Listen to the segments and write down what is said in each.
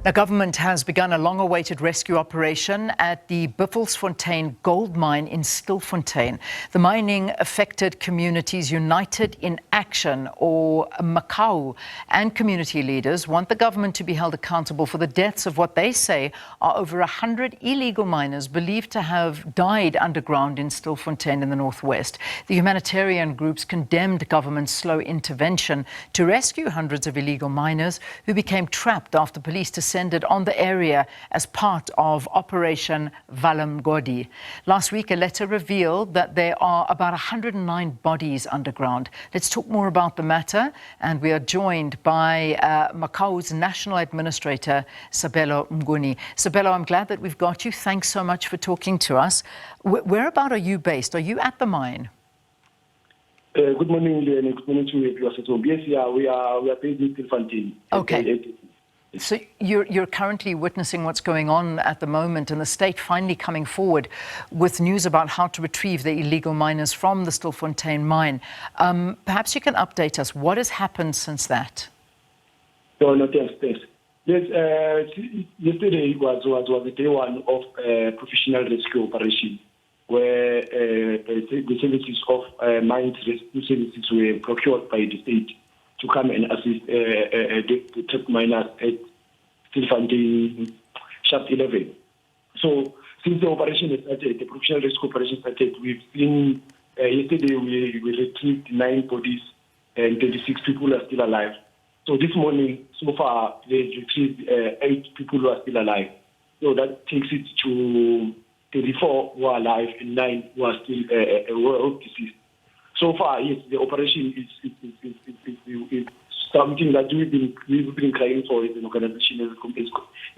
The government has begun a long-awaited rescue operation at the Buffelsfontein Gold Mine in Stilfontein. The mining-affected communities united in action, or MACUA, and community leaders want the government to be held accountable for the deaths of what they say are over 100 illegal miners believed to have died underground in Stilfontein in the northwest. The humanitarian groups condemned government's slow intervention to rescue hundreds of illegal miners who became trapped after police descended on the area as part of Operation Vala Umgodi. Last week, a letter revealed that there are about 109 bodies underground. Let's talk more about the matter, and we are joined by MACUA's National Administrator, Sabelo Mnguni. Sabelo, I'm glad that we've got you. Thanks so much for talking to us. Whereabout are you based? Are you at the mine? Good morning, Leon. Good morning to you. Yes, yeah, we are based in Stilfontein. Okay. So you're currently witnessing what's going on at the moment, and the state finally coming forward with news about how to retrieve the illegal miners from the Stilfontein Mine. Perhaps you can update us. What has happened since that? No, thanks. Yes, yesterday was the day one of professional rescue operation, where the services of mine rescue services were procured by the state to come and assist the trapped miners at Stilfontein Shaft 11. So since the operation started, the professional rescue operation started, we've seen, yesterday we retrieved 9 bodies and 26 people are still alive. So this morning, so far, they retrieved 8 people who are still alive. So that takes it to 34 who are alive and 9 who are still deceased. So far, yes, the operation is something that we've been crying for as an organization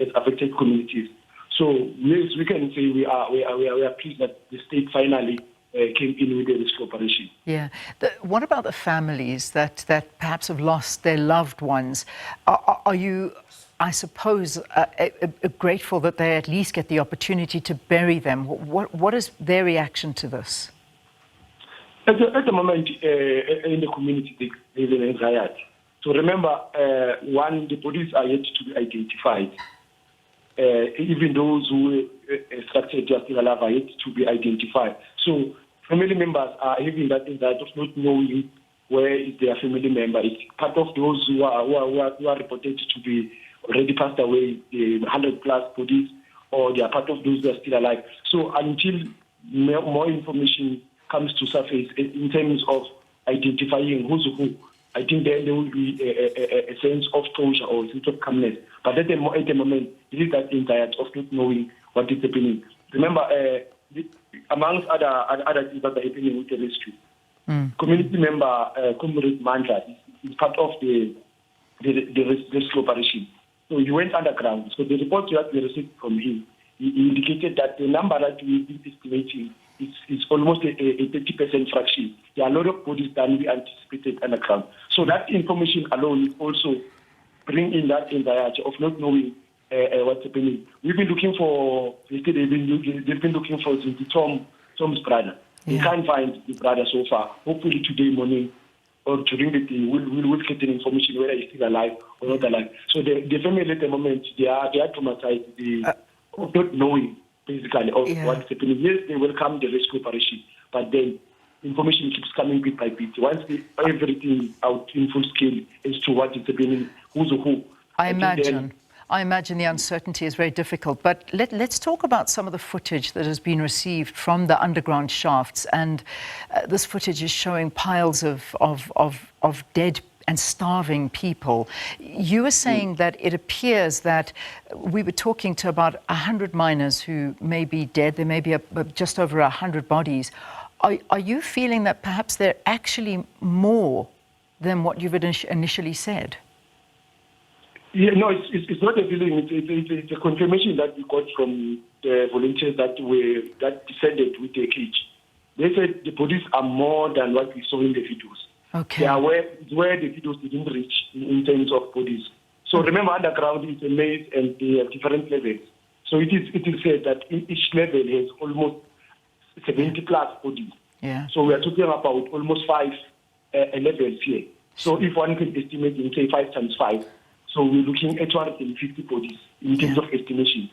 as affected communities. So yes, we can say we are pleased that the state finally came in with the rescue operation. Yeah. What about the families that perhaps have lost their loved ones? Are you, I suppose, grateful that they at least get the opportunity to bury them? What is their reaction to this? At the moment, in the community, there's an anxiety. So remember, the bodies are yet to be identified. Even those who extracted are still alive are yet to be identified. So family members are having that anxiety of not knowing where is their family member. It's part of those who are reported to be already passed away, 100+ bodies, or they are part of those who are still alive. So until more information comes to surface in terms of identifying who's who, I think then there will be a sense of closure or a sense of calmness. But at the moment, it is that anxiety of not knowing what is happening. Remember, amongst other things that are happening with the rescue, community member Comrade Mandla is part of the rescue operation. So he went underground. So the report that we received from him, he indicated that the number that we've been estimating is almost a 30% fraction. There are a lot of bodies than we anticipated underground. So that information alone also bring in that anxiety of not knowing what's happening. We've been looking for, yesterday they've been looking for Tom's brother. Yeah. We can't find the brother so far. Hopefully today morning or during the day, we'll get the information whether he's still alive or not alive. So the family at the moment, they are traumatized, of not knowing basically of what's happening. Yes, they welcome the rescue operation, but then information keeps coming bit by bit. Once everything out in full scale as to what is happening, who's who. I imagine the uncertainty is very difficult, but let's talk about some of the footage that has been received from the underground shafts, and this footage is showing piles of dead and starving people. You were saying that it appears that we were talking to about 100 miners who may be dead. There may be just over 100 bodies. Are you feeling that perhaps they're actually more than what you've initially said? Yeah, no, it's not a feeling. It's a confirmation that we got from the volunteers that descended with the cage. They said the bodies are more than what we saw in the videos. Okay. They are where the videos didn't reach in terms of bodies. So remember, underground is a maze and they have different levels. So it is said that each level has almost 70+ bodies. Yeah. So we are talking about almost 5 levels here. So if one can estimate in, say, 5 times 5, So we're looking at 250 bodies in terms of estimation.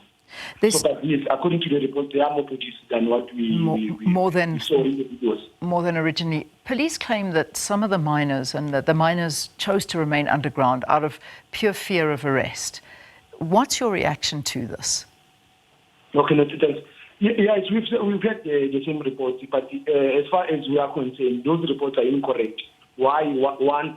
So, but yes, according to the report, there are more bodies than what we saw in the videos. More than originally. Police claim that some of the miners and that the miners chose to remain underground out of pure fear of arrest. What's your reaction to this? Okay, thanks. Yes, we've had the same reports, but as far as we are concerned, those reports are incorrect. Why? One,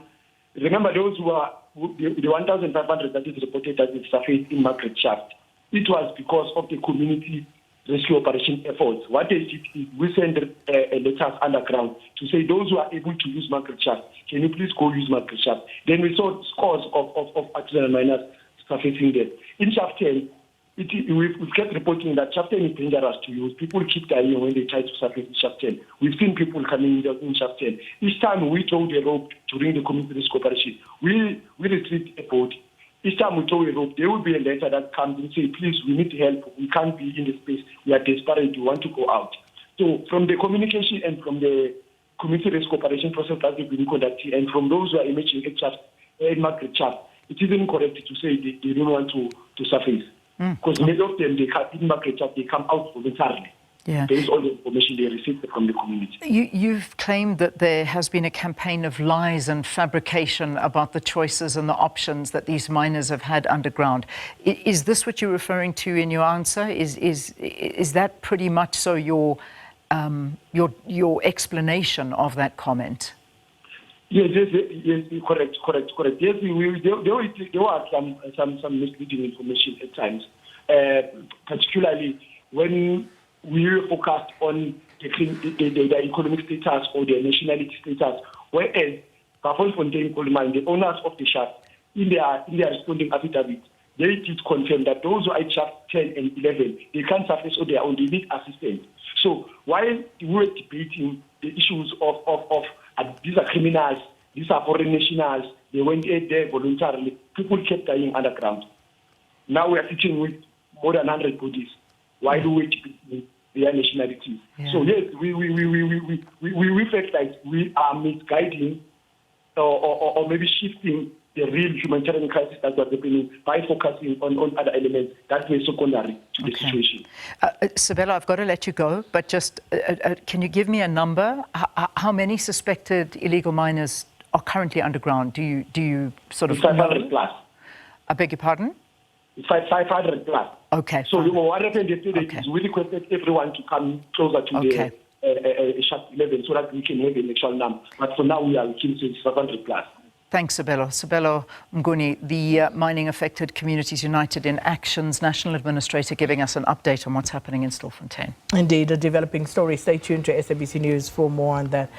remember those who are the 1,500 that is reported as it surfaced in Margaret Shaft. It was because of the community rescue operation efforts. What they did is we sent letters underground to say those who are able to use Margaret Shaft, can you please go use Margaret Shaft? Then we saw scores of artisanal miners surfacing there. In Shaft 10, we've kept reporting that Shaft 10 is dangerous to use. People keep dying when they try to surface in Shaft 10. We've seen people coming in Shaft 10. Each time we tow the rope during the community rescue operation, we retrieve a boat. Each time we tow a rope, there will be a letter that comes and say, please, we need help. We can't be in the space. We are desperate. We want to go out. So from the communication and from the community rescue operation process that we've been conducting, and from those who are emerging at Margaret Shaft, it is incorrect to say they don't want to surface. Because many of them, they come in Margaret Shaft, they come out voluntarily. Yeah. Based on the information they received from the community. You've claimed that there has been a campaign of lies and fabrication about the choices and the options that these miners have had underground. Is this what you're referring to in your answer? Is that pretty much so your explanation of that comment? Yes, correct. Yes, there was some misleading information at times, particularly when we focused on the economic status or the nationality status, whereas Buffelsfontein Gold Mine, the owners of the shaft, in their responding affidavit, they did confirm that those who are at shaft 10 and 11, they can't surface on their own, they need assistance. So while we were debating the issues of these are criminals, these are foreign nationals, they went there voluntarily, people kept dying underground. Now we are sitting with more than 100 bodies. Why do we keep their nationalities? Yeah. So yes, we felt like we are misguiding or maybe shifting the real humanitarian crisis that was happening by focusing on other elements that were secondary to the situation. Sabelo, I've got to let you go, but just can you give me a number? How many suspected illegal miners are currently underground? Do you sort of 500 plus. I beg your pardon? 500 plus. Okay. So what happened yesterday is we requested everyone to come closer to the shaft 11 so that we can have an actual number. But for now, we are looking to 500 plus. Thanks, Sabelo. Sabelo Mnguni, the Mining Affected Communities United in Action's National Administrator, giving us an update on what's happening in Stilfontein. Indeed, a developing story. Stay tuned to SABC News for more on that.